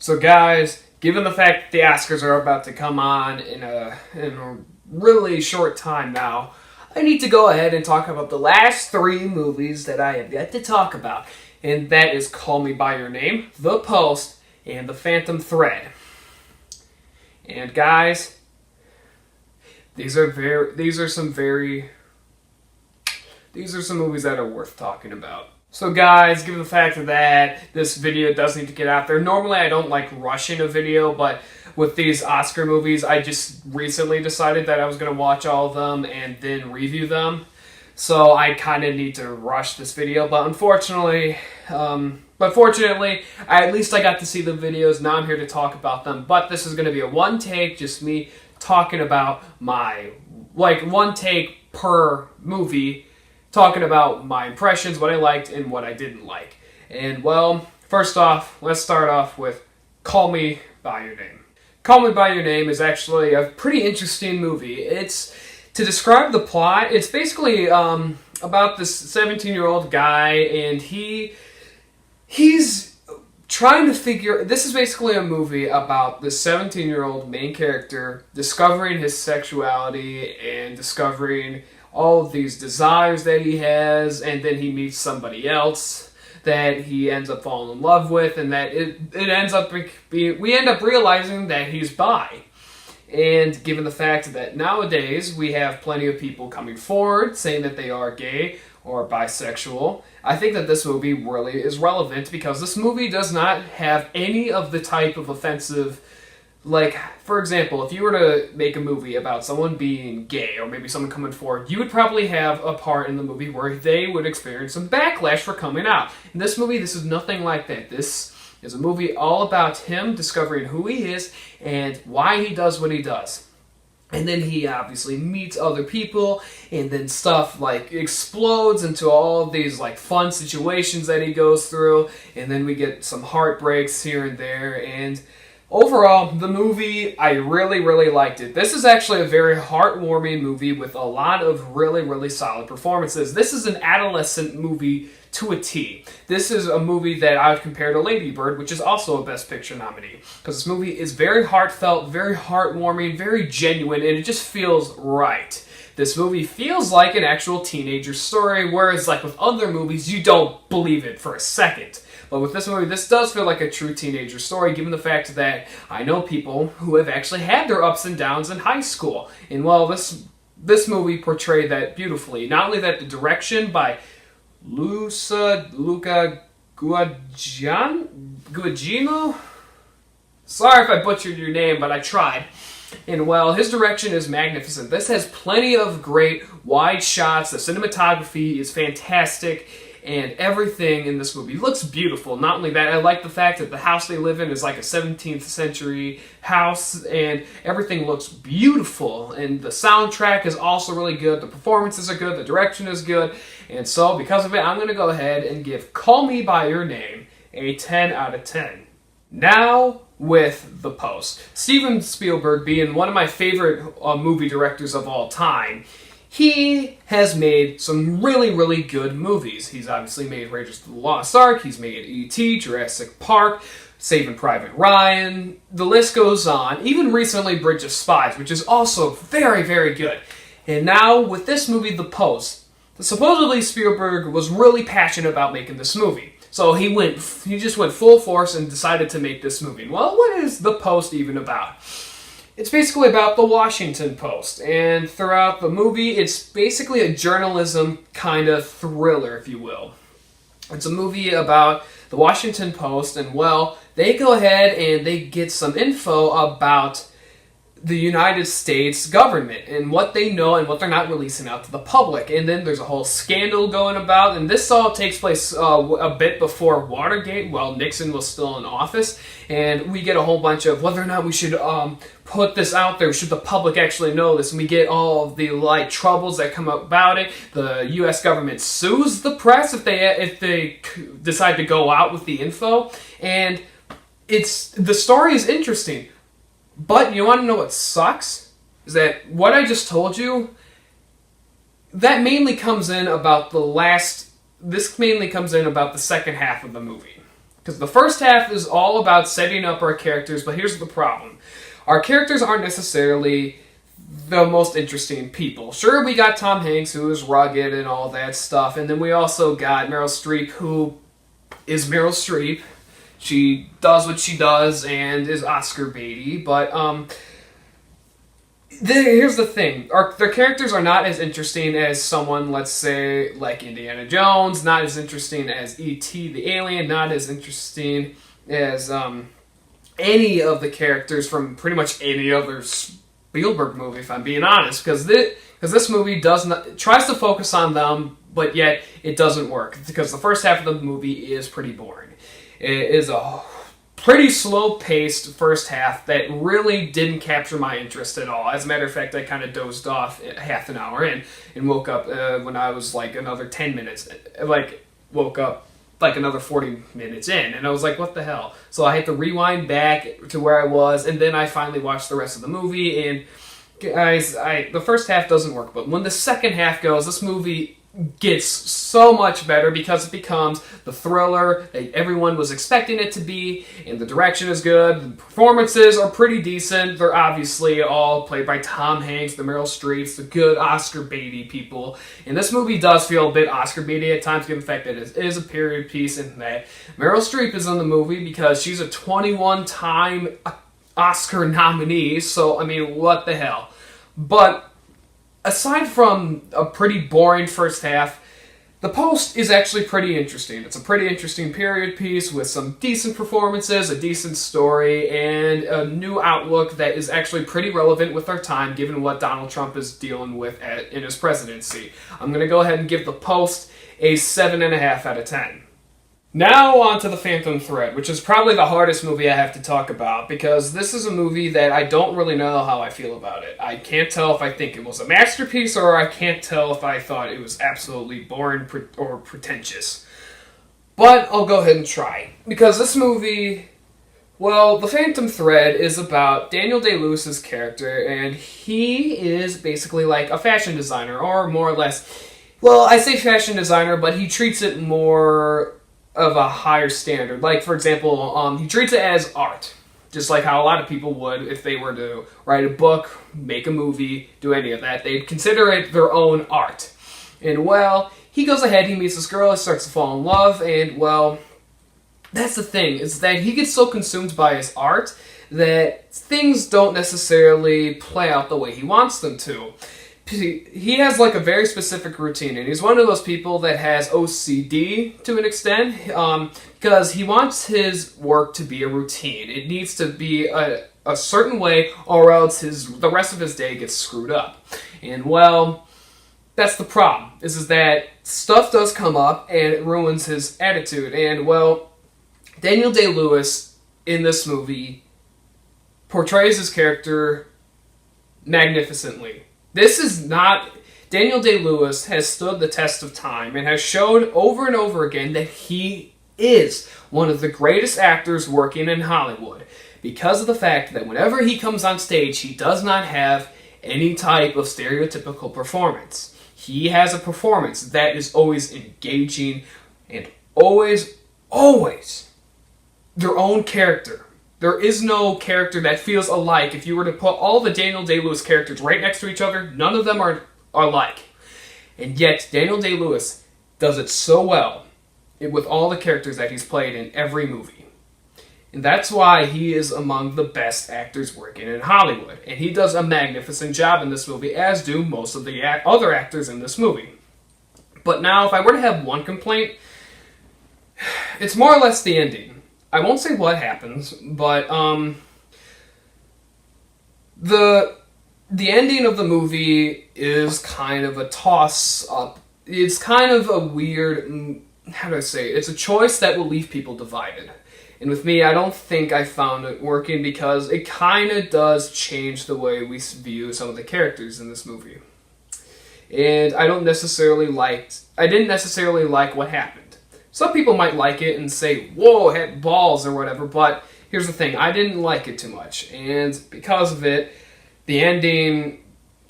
So guys, given the fact that the Oscars are about to come on in a really short time now, I need to go ahead and talk about the last three movies that I have yet to talk about. And that is Call Me By Your Name, The Post, and The Phantom Thread. And guys, these are some movies that are worth talking about. So guys, given the fact that this video does need to get out there, normally I don't like rushing a video, but with these Oscar movies, I just recently decided that I was going to watch all of them and then review them. So I kind of need to rush this video, but fortunately, at least I got to see the videos. Now I'm here to talk about them, but this is going to be a one take, just me talking about one take per movie, talking about my impressions, what I liked and what I didn't like. And well, first off, let's start off with Call Me By Your Name. Call Me By Your Name is actually a pretty interesting movie. To describe the plot, it's basically about this 17-year-old guy, and he's trying to figure... This is basically a movie about the 17-year-old main character discovering his sexuality and discovering all of these desires that he has, and then he meets somebody else that he ends up falling in love with, and that we end up realizing that he's bi. And given the fact that nowadays we have plenty of people coming forward saying that they are gay or bisexual, I think that this movie really is relevant because this movie does not have any of the type of offensive... Like, for example, if you were to make a movie about someone being gay or maybe someone coming forward, you would probably have a part in the movie where they would experience some backlash for coming out. In this movie, this is nothing like that. This is a movie all about him discovering who he is and why he does what he does. And then he obviously meets other people, and then stuff like explodes into all of these like fun situations that he goes through, and then we get some heartbreaks here and there, and overall, the movie, I really, really liked it. This is actually a very heartwarming movie with a lot of really, really solid performances. This is an adolescent movie to a T. This is a movie that I would compare to Lady Bird, which is also a Best Picture nominee. Because this movie is very heartfelt, very heartwarming, very genuine, and it just feels right. This movie feels like an actual teenager story, whereas like with other movies, you don't believe it for a second. But with this movie, this does feel like a true teenager story, given the fact that I know people who have actually had their ups and downs in high school. And well, this movie portrayed that beautifully. Not only that, the direction by Luca Guadagnino? Sorry if I butchered your name, but I tried. And well, his direction is magnificent. This has plenty of great wide shots. The cinematography is fantastic. And everything in this movie looks beautiful. Not only that, I like the fact that the house they live in is like a 17th century house, and everything looks beautiful. And the soundtrack is also really good. The performances are good. The direction is good. And so, because of it, I'm going to go ahead and give Call Me By Your Name a 10 out of 10. Now, with The Post. Steven Spielberg, being one of my favorite movie directors of all time, he has made some really, really good movies. He's obviously made Raiders of the Lost Ark, he's made E.T., Jurassic Park, Saving Private Ryan, the list goes on. Even recently, Bridge of Spies, which is also very, very good. And now, with this movie, The Post, supposedly Spielberg was really passionate about making this movie. So he just went full force and decided to make this movie. Well, what is The Post even about? It's basically about the Washington Post, and throughout the movie, it's basically a journalism kind of thriller, if you will. It's a movie about the Washington Post, and well, they go ahead and they get some info about the United States government and what they know and what they're not releasing out to the public. And then there's a whole scandal going about, and this all takes place a bit before Watergate, while Nixon was still in office, and we get a whole bunch of whether or not we should put this out there, should the public actually know this, and we get all of the troubles that come up about it. The U.S. government sues the press if they decide to go out with the info, and the story is interesting. But you want to know what sucks? Is that what I just told you, that mainly comes in about the second half of the movie. Because the first half is all about setting up our characters, but here's the problem. Our characters aren't necessarily the most interesting people. Sure, we got Tom Hanks, who is rugged and all that stuff, and then we also got Meryl Streep, who is Meryl Streep. She does what she does and is Oscar baity, but here's the thing. Their characters are not as interesting as someone, let's say, like Indiana Jones, not as interesting as E.T. the Alien, not as interesting as any of the characters from pretty much any other Spielberg movie, if I'm being honest, because this movie tries to focus on them, but yet it doesn't work, because the first half of the movie is pretty boring. It is a pretty slow-paced first half that really didn't capture my interest at all. As a matter of fact, I kind of dozed off half an hour in and woke up when I was like another 10 minutes, woke up like another 40 minutes in, and I was like, what the hell? So I had to rewind back to where I was, and then I finally watched the rest of the movie, and guys, the first half doesn't work, but when the second half goes, this movie gets so much better because it becomes the thriller that everyone was expecting it to be, and the direction is good, the performances are pretty decent. They're obviously all played by Tom Hanks, the Meryl Streeps, the good Oscar baity people, and this movie does feel a bit Oscar baity at times, given the fact that it is a period piece, and that Meryl Streep is in the movie because she's a 21-time Oscar nominee, so I mean, what the hell. But aside from a pretty boring first half, The Post is actually pretty interesting. It's a pretty interesting period piece with some decent performances, a decent story, and a new outlook that is actually pretty relevant with our time, given what Donald Trump is dealing with in his presidency. I'm going to go ahead and give The Post a 7.5 out of 10. Now on to The Phantom Thread, which is probably the hardest movie I have to talk about, because this is a movie that I don't really know how I feel about it. I can't tell if I think it was a masterpiece, or I can't tell if I thought it was absolutely boring or pretentious. But I'll go ahead and try. Because this movie, well, The Phantom Thread is about Daniel Day-Lewis's character, and he is basically like a fashion designer, or more or less, well, I say fashion designer, but he treats it more of a higher standard. Like, for example, he treats it as art, just like how a lot of people would if they were to write a book, make a movie, do any of that. They'd consider it their own art. And, well, he goes ahead, he meets this girl, starts to fall in love, and, well, that's the thing, is that he gets so consumed by his art that things don't necessarily play out the way he wants them to. He has like a very specific routine, and he's one of those people that has OCD to an extent, because he wants his work to be a routine. It needs to be a certain way, or else the rest of his day gets screwed up. And, well, that's the problem, is that stuff does come up and it ruins his attitude. And, well, Daniel Day-Lewis in this movie portrays his character magnificently. This is not... Daniel Day-Lewis has stood the test of time and has showed over and over again that he is one of the greatest actors working in Hollywood, because of the fact that whenever he comes on stage, he does not have any type of stereotypical performance. He has a performance that is always engaging and always their own character. There is no character that feels alike. If you were to put all the Daniel Day-Lewis characters right next to each other, none of them are alike. And yet, Daniel Day-Lewis does it so well with all the characters that he's played in every movie. And that's why he is among the best actors working in Hollywood. And he does a magnificent job in this movie, as do most of the other actors in this movie. But now, if I were to have one complaint, it's more or less the ending. I won't say what happens, but the ending of the movie is kind of a toss-up. It's kind of a weird, how do I say it? It's a choice that will leave people divided. And with me, I don't think I found it working, because it kind of does change the way we view some of the characters in this movie. And I didn't necessarily like what happened. Some people might like it and say, whoa, had balls or whatever, but here's the thing, I didn't like it too much, and because of it, the ending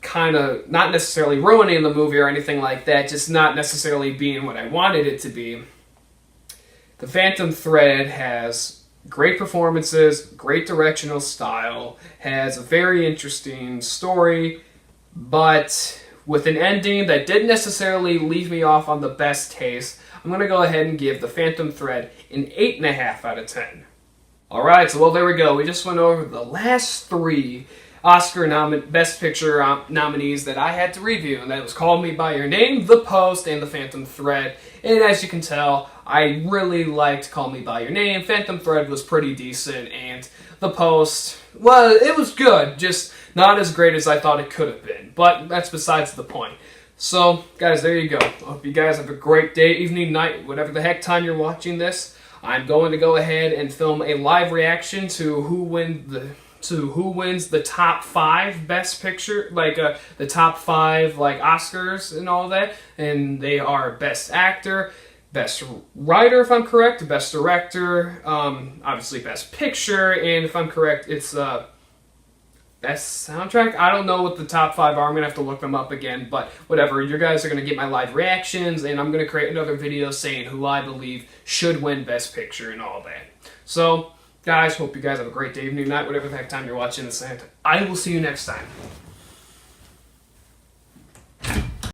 kind of, not necessarily ruining the movie or anything like that, just not necessarily being what I wanted it to be, The Phantom Thread has great performances, great directional style, has a very interesting story, but with an ending that didn't necessarily leave me off on the best taste, I'm going to go ahead and give The Phantom Thread an 8.5 out of 10. Alright, so well, there we go. We just went over the last 3 Best Picture nominees that I had to review, and that was Call Me By Your Name, The Post, and The Phantom Thread. And as you can tell, I really liked Call Me By Your Name. Phantom Thread was pretty decent, and The Post, well, it was good, just not as great as I thought it could have been. But that's besides the point. So, guys, there you go. I hope you guys have a great day, evening, night, whatever the heck time you're watching this. I'm going to go ahead and film a live reaction to who wins the top 5 Best Picture, the top 5 Oscars and all that, and they are Best Actor, Best Writer, if I'm correct, Best Director, obviously Best Picture, and if I'm correct, it's Best Soundtrack. I don't know what the top 5 are. I'm gonna have to look them up again, but whatever. You guys are gonna get my live reactions, and I'm gonna create another video saying who I believe should win Best Picture and all that. So, guys, hope you guys have a great day, evening, night, whatever the heck time you're watching this, and I will see you next time.